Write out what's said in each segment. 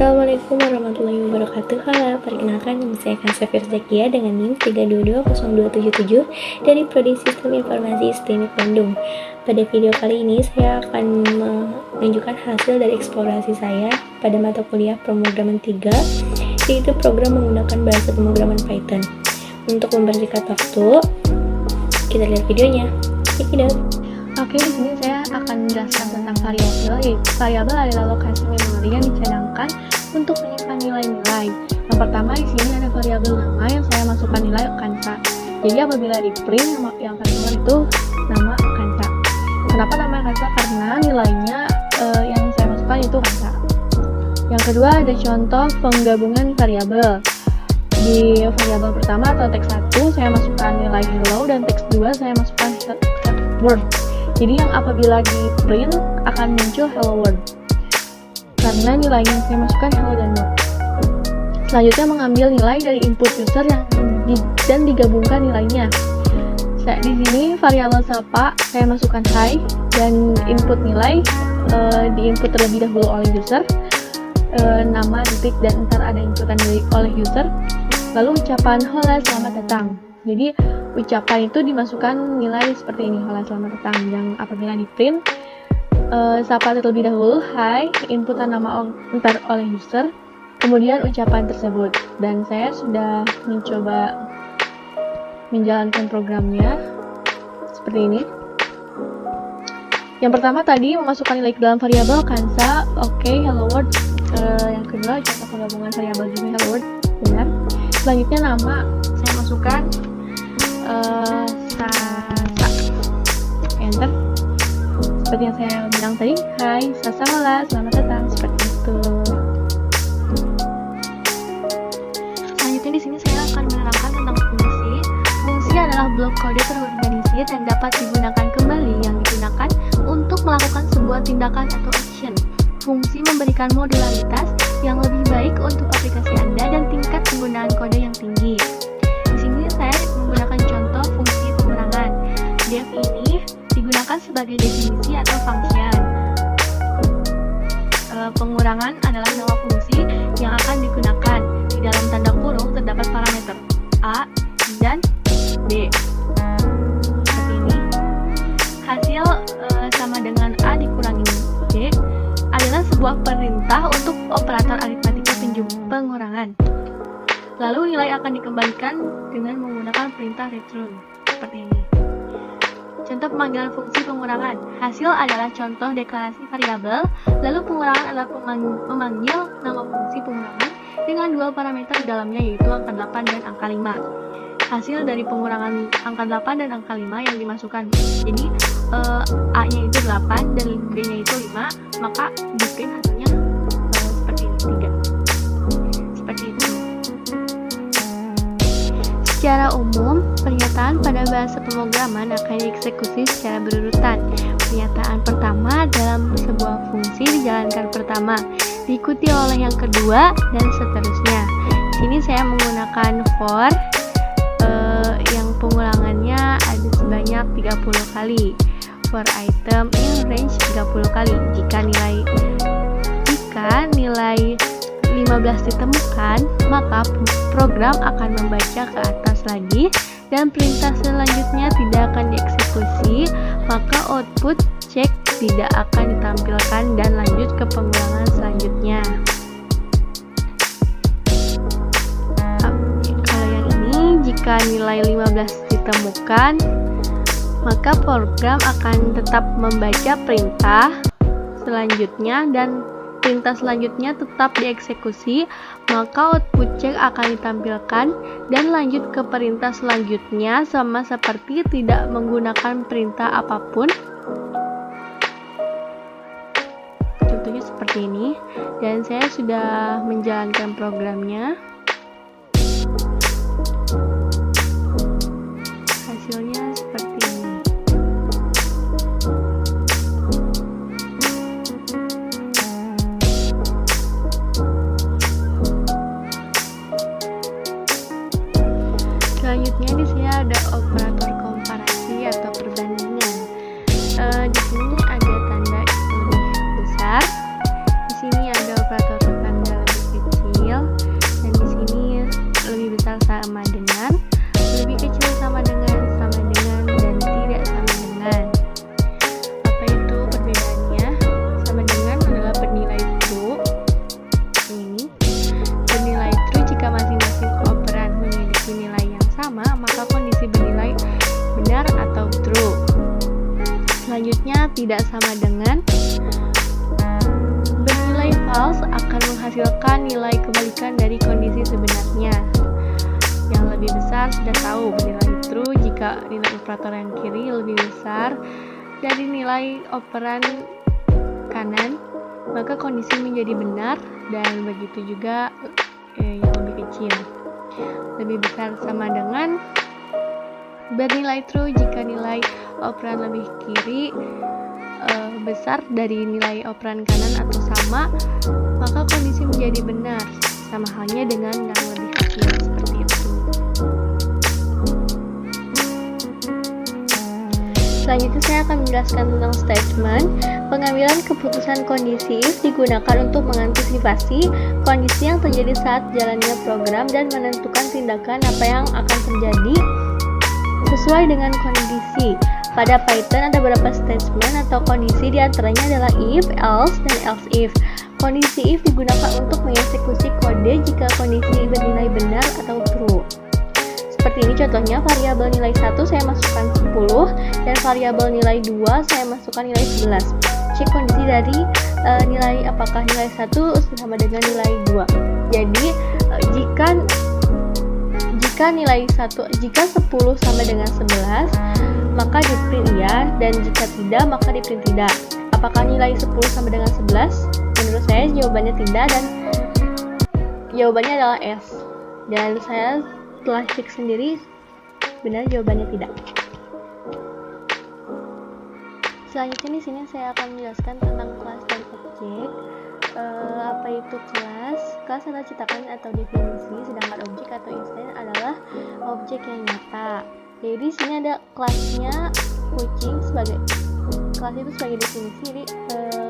Assalamualaikum warahmatullahi wabarakatuh. Halo, perkenalkan nama saya Safir Zakia dengan NIM 3220277 dari Prodi Sistem Informasi STMIK Bandung. Pada video kali ini saya akan menunjukkan hasil dari eksplorasi saya pada mata kuliah pemrograman 3, yaitu program menggunakan bahasa pemrograman Python. Untuk mempersingkat waktu, kita lihat videonya. Check it out. Oke, di sini saya akan menjelaskan tentang variabel. Variabel adalah lokasi memori yang dicadangkan untuk menyimpan nilai-nilai. Yang pertama di sini ada variabel nama yang saya masukkan nilai kansa. Jadi apabila di print yang akan keluar itu nama kansa. Kenapa nama kansa? Karena nilainya yang saya masukkan itu kansa. Yang kedua ada contoh penggabungan variabel. Di variabel pertama atau teks 1 saya masukkan nilai hello dan teks 2 saya masukkan word. Jadi yang apabila di print akan muncul hello world karena nilainya yang saya masukkan hello dan word. Selanjutnya mengambil nilai dari input user dan digabungkan nilainya. Di sini variabel sapa saya masukkan hi dan input nilai diinput terlebih dahulu oleh user, nama, detik, dan ntar ada inputan oleh user. Lalu ucapan hola selamat datang. Jadi ucapan itu dimasukkan nilai seperti ini, hola selamat datang. Yang apabila di print sapa terlebih dahulu, hi, inputan nama ntar oleh user, kemudian ucapan tersebut. Dan saya sudah mencoba menjalankan programnya seperti ini. Yang pertama tadi memasukkan nilai ke dalam variabel kansa, oke, hello world. Yang kedua contoh penggabungan variabel juga hello world, benar. Selanjutnya nama saya masukkan Sasa, enter. Seperti yang saya bilang tadi, hai, Sasa, hola, selamat datang, seperti itu. Selanjutnya di sini saya akan menerangkan tentang fungsi. Fungsi adalah blok kode terorganisir dan dapat digunakan kembali yang digunakan untuk melakukan sebuah tindakan atau action. Fungsi memberikan modularitas yang lebih baik untuk aplikasi Anda dan tingkat penggunaan kode yang tinggi. Di sini saya menggunakan contoh fungsi pengurangan. Def ini digunakan sebagai definisi atau function. Pengurangan adalah nama fungsi yang akan digunakan. Di dalam tanda kurung terdapat parameter A dan B. Seperti ini. Hasil sama dengan A dikurangi B adalah sebuah perintah untuk operator aritmatika pengurangan. Lalu nilai akan dikembalikan dengan menggunakan perintah return seperti ini. Contoh pemanggilan fungsi pengurangan. Hasil adalah contoh deklarasi variabel, lalu pengurangan adalah memanggil nama fungsi pengurangan dengan dua parameter di dalamnya, yaitu angka 8 dan angka 5. Hasil dari pengurangan angka 8 dan angka 5 yang dimasukkan. Jadi A-nya itu 8 dan B-nya itu 5, maka di print hasilnya seperti ini, 3. Seperti itu. Secara umum, pernyataan pada bahasa pemrograman akan dieksekusi secara berurutan. Pernyataan pertama dalam sebuah fungsi dijalankan pertama, diikuti oleh yang kedua, dan seterusnya. Di sini saya menggunakan for yang pengulangannya ada sebanyak 30 kali. For item in range 30 kali. Jika nilai 15 ditemukan, maka program akan membaca ke atas lagi dan perintah selanjutnya tidak akan dieksekusi, maka output check tidak akan ditampilkan dan lanjut ke pengulangan selanjutnya. Kalau yang ini, jika nilai 15 ditemukan, maka program akan tetap membaca perintah selanjutnya dan perintah selanjutnya tetap dieksekusi, maka output check akan ditampilkan dan lanjut ke perintah selanjutnya sama seperti tidak menggunakan perintah apapun. Contohnya seperti ini, dan saya sudah menjalankan programnya. Hasilnya seperti ini. Selanjutnya di sini ada operator komparasi atau perbandingan. Di sini ada tanda lebih besar. Di sini ada operator tanda lebih besar sama dengan, lebih kecil sama dengan, dan tidak sama dengan. Apa itu perbedaannya? Sama dengan adalah bernilai true. Ini bernilai true jika masing-masing operan memiliki nilai yang sama, maka kondisi bernilai benar atau true. Selanjutnya, tidak sama dengan bernilai false akan menghasilkan nilai kebalikan dari kondisi sebenarnya. Yang lebih besar sudah tahu, bernilai true jika nilai operator yang kiri lebih besar dari nilai operan kanan, maka kondisi menjadi benar, dan begitu juga yang lebih kecil. Lebih besar sama dengan bernilai true jika nilai operan lebih kiri besar dari nilai operan kanan atau sama, maka kondisi menjadi benar, sama halnya dengan yang lebih kecil, seperti itu. Selanjutnya saya akan menjelaskan tentang statement. Pengambilan keputusan kondisi if digunakan untuk mengantisipasi kondisi yang terjadi saat jalannya program dan menentukan tindakan apa yang akan terjadi sesuai dengan kondisi. Pada Python ada beberapa statement atau kondisi, diantaranya adalah if, else, dan else if. Kondisi if digunakan untuk mengeksekusi kode jika kondisi bernilai benar atau true. Seperti ini contohnya, variabel nilai 1 saya masukkan 10 dan variabel nilai 2 saya masukkan nilai 11. Cek kondisi dari nilai apakah nilai 1 sama dengan nilai 2. Jadi jika 10 sama dengan 11, maka di print ya, dan jika tidak maka di print tidak. Apakah nilai 10 sama dengan 11? Menurut saya jawabannya tidak, dan jawabannya adalah S. Dan saya telah cek sendiri, benar jawabannya tidak. Selanjutnya di sini saya akan menjelaskan tentang kelas dan objek. Apa itu kelas? Kelas adalah cetakan atau definisi, sedangkan objek atau instance adalah objek yang nyata. Jadi di sini ada kelasnya kucing sebagai kelas itu sebagai definisi, jadi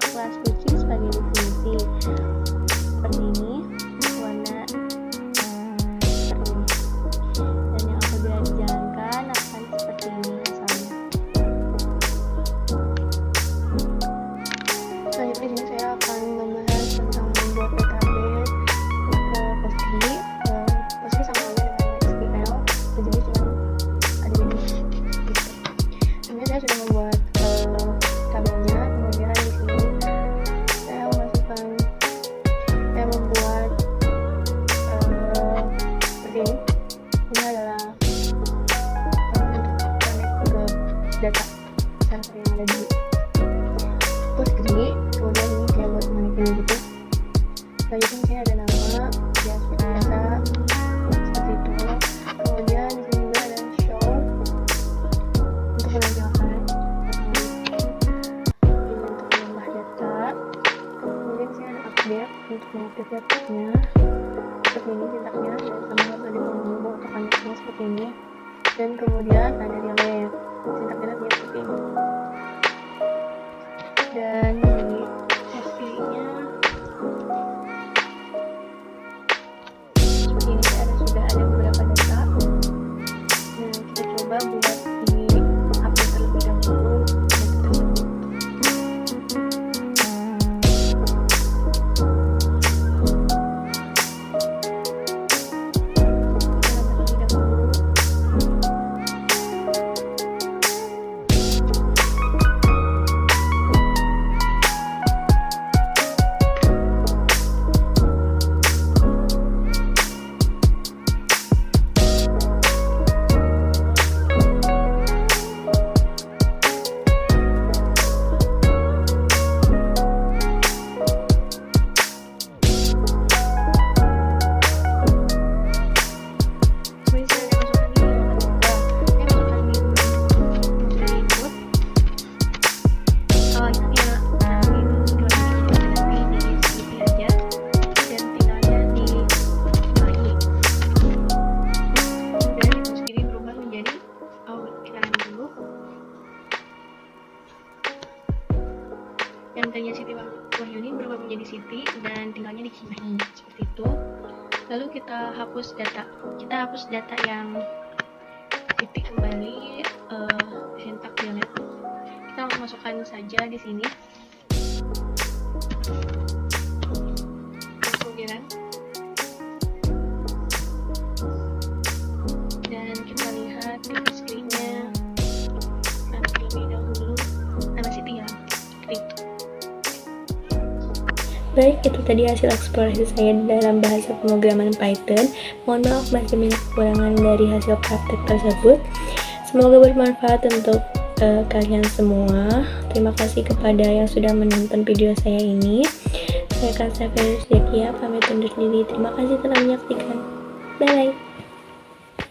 kelas kucing sebagai definisi seperti ini, warna seperti ini, dan yang apabila dijalankan akan seperti ini hasilnya. Selanjutnya ini saya akan membahas tentang membuat database Postgre. Postgre sama aja dengan SQL, jadi cuma ada ini gitu. Ini saya sudah membuat tabelnya, kemudian di sini saya membuat seperti ini. Ini adalah untuk connect ke data server yang ada di Postgre. Kemudian ini kayak buat connecting gitu. Selanjutnya saya ada nama, ya seperti biasa, seperti itu. Kemudian di sini juga ada show untuk menampilkan, ini untuk menambah data. Kemudian saya ada update untuk mengupdate datanya seperti ini sintaknya, dan sama tadi penghubung untuk connectnya seperti ini. Dan kemudian ada relay, sintaknya seperti ini. Dan di SQL-nya seperti ini, sudah ada beberapa data. Nah, kita coba buat ini update terlebih dahulu data tersebut. Yang tadinya Siti Wahyuni berubah menjadi Siti dan tinggalnya di Cimahi, seperti itu. Lalu kita hapus data yang ketik kembali, disintak delete. Kita masukkan saja di sini kemudian, dan kita lihat di screen-nya. Terlebih dahulu nama Siti ya, klik. Baik, itu tadi hasil eksplorasi saya dalam bahasa pemrograman Python. Mohon maaf masih banyak kekurangan dari hasil praktek tersebut. Semoga bermanfaat untuk kalian semua. Terima kasih kepada yang sudah menonton video saya ini. Saya Kansa Ferisdekia, pamit undur diri. Terima kasih telah menyaksikan. Bye-bye.